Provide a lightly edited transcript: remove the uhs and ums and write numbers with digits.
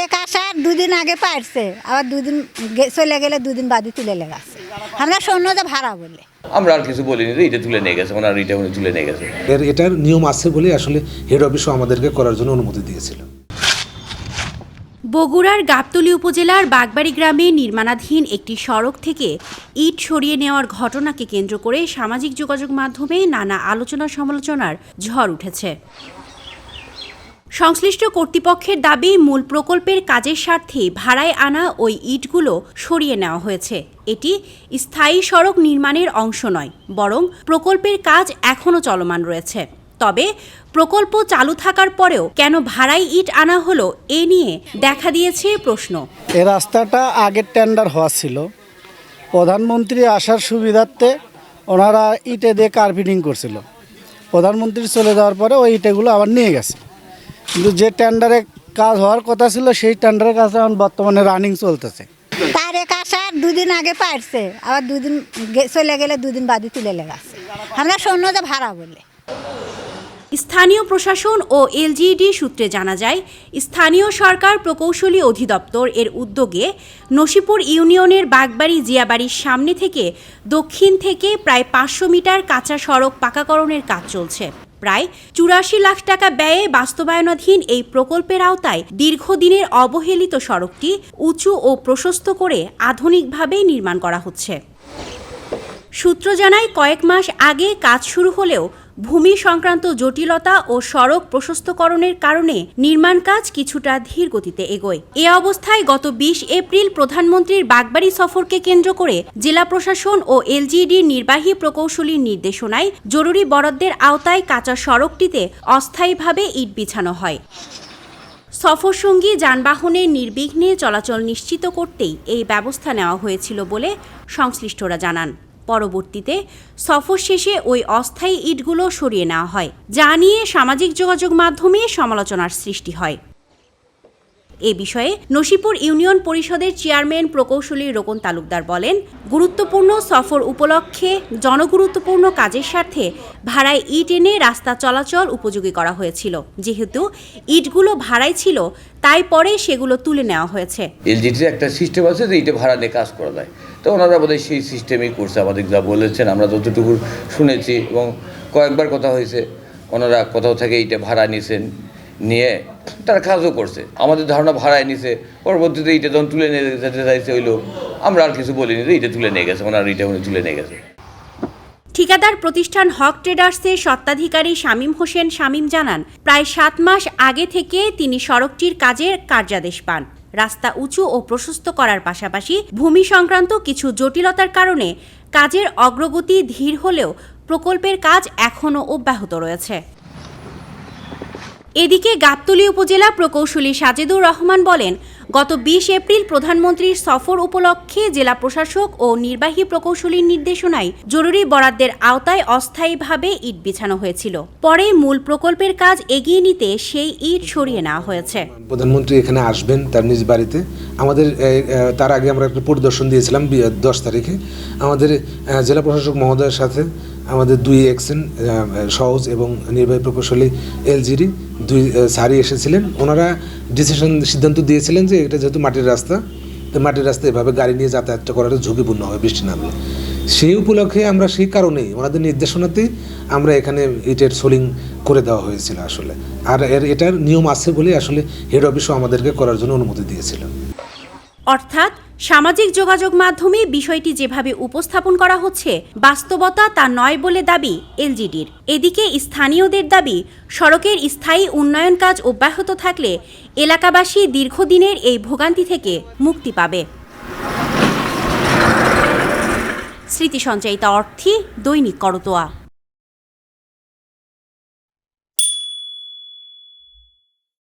তারেক আসার দুদিন আগে পারছে, আবার দুদিন চলে গেলে দুদিন বাদে তুলে লেগেছে। আমরা সৈন্যদের ভাড়া বলে আমরা আর কিছু বলিনি যে এটা তুলে নিয়ে গেছে, ওনার এটা উনি তুলে নিয়ে গেছে। এটার নিয়ম আছে বলে আসলে হেড অফিসও আমাদেরকে করার জন্য অনুমতি দিয়েছিল। বগুড়ার গাবতলী উপজেলার বাগবাড়ি গ্রামে নির্মাণাধীন একটি সড়ক থেকে ইট সরিয়ে নেওয়ার ঘটনাকে কেন্দ্র করে সামাজিক যোগাযোগ মাধ্যমে নানা আলোচনা সমালোচনার ঝড় উঠেছে। সংশ্লিষ্ট কর্তৃপক্ষের দাবি, মূল প্রকল্পের কাজের স্বার্থে ভাড়ায় আনা ওই ইটগুলো সরিয়ে নেওয়া হয়েছে। এটি স্থায়ী সড়ক নির্মাণের অংশ নয়, বরং প্রকল্পের কাজ এখনও চলমান রয়েছে। তবে প্রকল্প চালু থাকার পরেও কেন ভাড়ায় ইট আনা হলো, এ নিয়ে দেখা দিয়েছে প্রশ্ন। এই রাস্তাটা আগের টেন্ডার হওয়া ছিল, প্রধানমন্ত্রী আসার সুবিধার্থে ওনারা ইটে দিয়ে কার্পেটিং করছিল। প্রধানমন্ত্রী চলে যাওয়ার পরে ওই ইটেগুলো আবার নিয়ে গেছে, কিন্তু যে টেন্ডারে কাজ হওয়ার কথা ছিল সেই টেন্ডারের কাজ এখন বর্তমানে রানিং চলতেছে। তারেক আসার দুদিন আগে পারছে, আবার দুদিন চলে গেলে দুদিন বাদে তুলে লেগেছে। আমরা সৈন্যদের ভাড়া বলে। স্থানীয় প্রশাসন ও এলজিইডি সূত্রে জানা যায়, স্থানীয় সরকার প্রকৌশলী অধিদপ্তর এর উদ্যোগে নসিপুর ইউনিয়নের বাগবাড়ি জিয়াবাড়ির সামনে থেকে দক্ষিণ থেকে প্রায় 500 মিটার কাঁচা সড়ক পাকাকরণের কাজ চলছে। প্রায় 84 লাখ টাকা ব্যয়ে বাস্তবায়নাধীন এই প্রকল্পের আওতায় দীর্ঘদিনের অবহেলিত সড়কটি উঁচু ও প্রশস্ত করে আধুনিকভাবে নির্মাণ করা হচ্ছে। সূত্র জানায়, কয়েক মাস আগে কাজ শুরু হলেও ভূমি সংক্রান্ত জটিলতা ও সড়ক প্রশস্তকরণের কারণে নির্মাণ কাজ কিছুটা ধীর গতিতে এগোয়। এ অবস্থায় গত 20 এপ্রিল প্রধানমন্ত্রীর বাগবাড়ি সফরকে কেন্দ্র করে জেলা প্রশাসন ও এলজিইডির নির্বাহী প্রকৌশলীর নির্দেশনায় জরুরি বরাদ্দের আওতায় কাঁচা সড়কটিতে অস্থায়ীভাবে ইট বিছানো হয়। সফরসঙ্গী যানবাহনের নির্বিঘ্নে চলাচল নিশ্চিত করতেই এই ব্যবস্থা নেওয়া হয়েছিল বলে সংশ্লিষ্টরা জানান। পরবর্তীতে সফর শেষে ওই অস্থায়ী ইটগুলো সরিয়ে নেওয়া হয়, যা নিয়ে সামাজিক যোগাযোগ মাধ্যমে সমালোচনার সৃষ্টি হয়। এ বিষয়ে নসিপুর ইউনিয়ন পরিষদের চেয়ারম্যান প্রকৌশলী রোকন তালুকদার বলেন, গুরুত্বপূর্ণ সফর উপলক্ষে জনগুরুত্বপূর্ণ কাজের স্বার্থে ভাড়ায় ইট এনে রাস্তা চলাচল উপযোগী করা হয়েছিল। যেহেতু ইটগুলো ভাড়ায় ছিল, তাই পরে সেগুলো তুলে নেওয়া হয়েছে। এলজিটির একটা সিস্টেম আছে যে এটা ভাড়া নিয়ে কাজ করা যায়, তো ওনারা বোধহয় সেই সিস্টেমই করছে। আমাদের যা বলেছেন আমরা যতটুকু শুনেছি এবং কয়েকবার কথা হয়েছে, ওনারা কোথাও থেকে এইটা ভাড়া নিয়েছেন, নিয়ে তার কাজও করছে। আমাদের ধারণা ভাড়ায় নিছে, পরবর্তীতে এইটা যখন তুলে নিয়ে যেতে চাইছে হইলো, আমরা আর কিছু বলিনি যে এইটা তুলে নিয়ে গেছে, ওনার এইটা উনি তুলে নিয়ে গেছে। ঠিকাদার প্রতিষ্ঠান হক ট্রেডার্সের স্বত্বাধিকারী শামীম হোসেন শামীম জানান, প্রায় 7 মাস আগে থেকে তিনি সড়কটির কাজের কার্যাদেশ পান। রাস্তা উঁচু ও প্রশস্ত করার পাশাপাশি ভূমি সংক্রান্ত কিছু জটিলতার কারণে কাজের অগ্রগতি ধীর হলেও প্রকল্পের কাজ এখনও অব্যাহত রয়েছে। এদিকে গাবতলী উপজেলা প্রকৌশলী সাজেদুর রহমান বলেন, গত 20 এপ্রিল প্রধানমন্ত্রীর সফর উপলক্ষে জেলা প্রশাসক ও নির্বাহী প্রকৌশলীর নির্দেশনায় জরুরি বরাদ্দের আওতায় অস্থায়ীভাবে ইট বিছানো হয়েছিল। পরে মূল প্রকল্পের কাজ এগিয়ে নিতে সেই ইট সরিয়ে নেওয়া হয়েছে। প্রধানমন্ত্রী এখানে আসবেন তার নিজ বাড়িতে। আমাদের তার আগে আমরা একটা পরিদর্শন দিয়েছিলাম 10 তারিখে। আমাদের জেলা প্রশাসক মহোদয়ের সাথে আমাদের 2 এক্সেন সহজ এবং নির্বাহী প্রকৌশলী এলজিডি 2 স্যারই এসেছিলেন। ওনারা সিদ্ধান্ত দিয়েছিলেন যে এটা যেহেতু মাটির রাস্তা, তো মাটির রাস্তা এভাবে গাড়ি নিয়ে যাতায়াতটা করাটা ঝুঁকিপূর্ণ হবে বৃষ্টি নামলে। সেই উপলক্ষে আমরা সেই কারণেই ওনাদের নির্দেশনাতেই আমরা এখানে ইটের সোলিং করে দেওয়া হয়েছিল আসলে। আর এটার নিয়ম আছে বলে আসলে হেড অফিসও আমাদেরকে করার জন্য অনুমতি দিয়েছিল। অর্থাৎ সামাজিক যোগাযোগ মাধ্যমে বিষয়টি যেভাবে উপস্থাপন করা হচ্ছে, বাস্তবতা তা নয় বলে দাবি এলজিডির। এদিকে স্থানীয়দের দাবি, সড়কের স্থায়ী উন্নয়ন কাজ অব্যাহত থাকলে এলাকাবাসী দীর্ঘদিনের এই ভোগান্তি থেকে মুক্তি পাবে। স্মৃতি সঞ্চয়িতা অর্থী, দৈনিক করতোয়া।